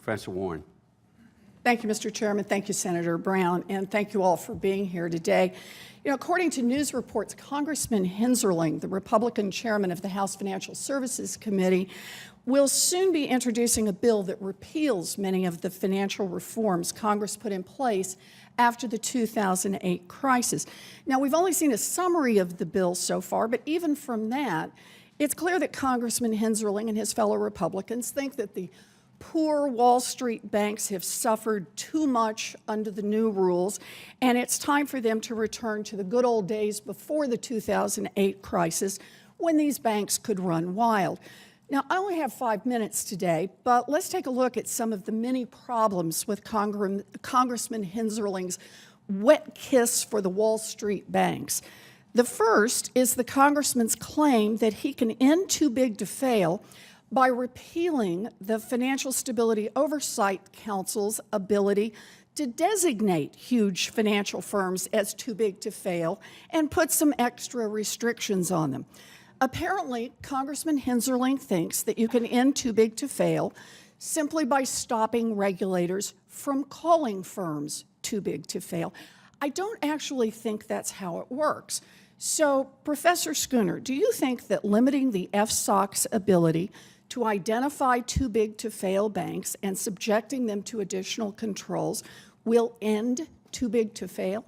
Professor Warren. Thank you, Mr. Chairman. Thank you, Senator Brown, and thank you all for being here today. You know, according to news reports, Congressman Hensarling, the Republican chairman of the House Financial Services Committee, will soon be introducing a bill that repeals many of the financial reforms Congress put in place after the 2008 crisis. Now, we've only seen a summary of the bill so far, but even from that, it's clear that Congressman Hensarling and his fellow Republicans think that the poor Wall Street banks have suffered too much under the new rules, and it's time for them to return to the good old days before the 2008 crisis when these banks could run wild. Now, I only have 5 minutes today, but let's take a look at some of the many problems with Congressman Hensarling's wet kiss for the Wall Street banks. The first is the congressman's claim that he can end too big to fail by repealing the Financial Stability Oversight Council's ability to designate huge financial firms as too big to fail and put some extra restrictions on them. Apparently, Congressman Hensarling thinks that you can end too big to fail simply by stopping regulators from calling firms too big to fail. I don't actually think that's how it works. So, Professor Schooner, do you think that limiting the FSOC's ability to identify too big to fail banks and subjecting them to additional controls will end too big to fail?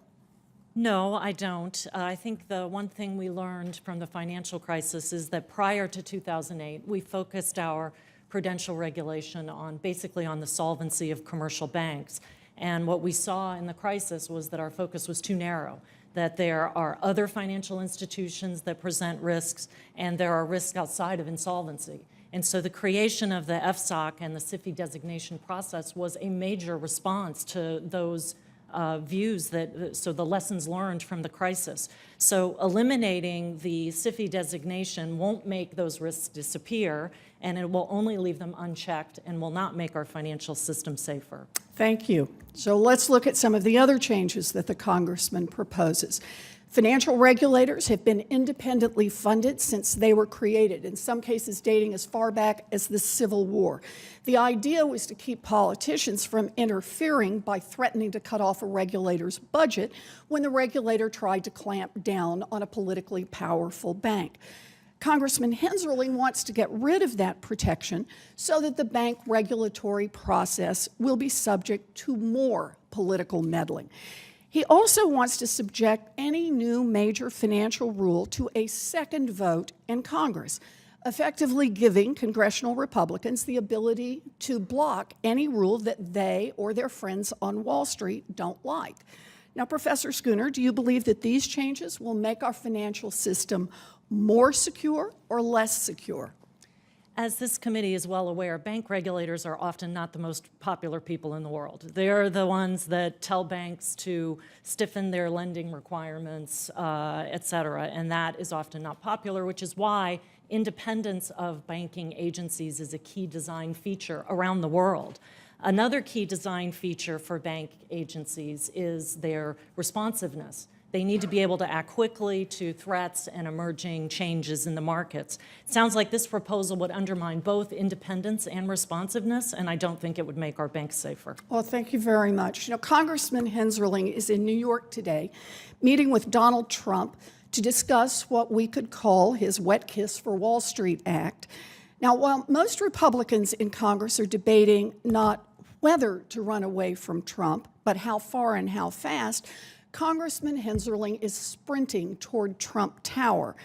No, I don't. I think the one thing we learned from the financial crisis is that prior to 2008, we focused our prudential regulation on basically on the solvency of commercial banks. And what we saw in the crisis was that our focus was too narrow, that there are other financial institutions that present risks, and there are risks outside of insolvency. And so the creation of the FSOC and the SIFI designation process was a major response to those views, so the lessons learned from the crisis. So eliminating the SIFI designation won't make those risks disappear, and it will only leave them unchecked and will not make our financial system safer. Thank you. So let's look at some of the other changes that the congressman proposes. Financial regulators have been independently funded since they were created, in some cases dating as far back as the Civil War. The idea was to keep politicians from interfering by threatening to cut off a regulator's budget when the regulator tried to clamp down on a politically powerful bank. Congressman Hensarling wants to get rid of that protection so that the bank regulatory process will be subject to more political meddling. He also wants to subject any new major financial rule to a second vote in Congress, effectively giving congressional Republicans the ability to block any rule that they or their friends on Wall Street don't like. Now, Professor Schooner, do you believe that these changes will make our financial system more secure or less secure? As this committee is well aware, bank regulators are often not the most popular people in the world. They're the ones that tell banks to stiffen their lending requirements, et cetera, and that is often not popular, which is why independence of banking agencies is a key design feature around the world. Another key design feature for bank agencies is their responsiveness. They need to be able to act quickly to threats and emerging changes in the markets. It sounds like this proposal would undermine both independence and responsiveness, and I don't think it would make our banks safer. Well, thank you very much. You know, Congressman Hensarling is in New York today, meeting with Donald Trump to discuss what we could call his Wet Kiss for Wall Street Act. Now, while most Republicans in Congress are debating not whether to run away from Trump, but how far and how fast, Congressman Hensarling is sprinting toward Trump Tower.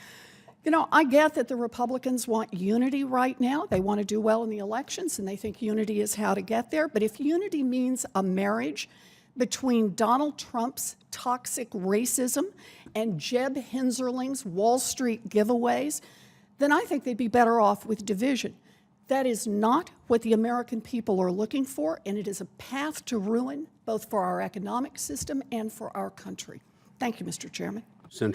You know, I get that the Republicans want unity right now. They want to do well in the elections, and they think unity is how to get there. But if unity means a marriage between Donald Trump's toxic racism and Jeb Hensarling's Wall Street giveaways, then I think they'd be better off with division. That is not what the American people are looking for, and it is a path to ruin, both for our economic system and for our country. Thank you, Mr. Chairman. Senator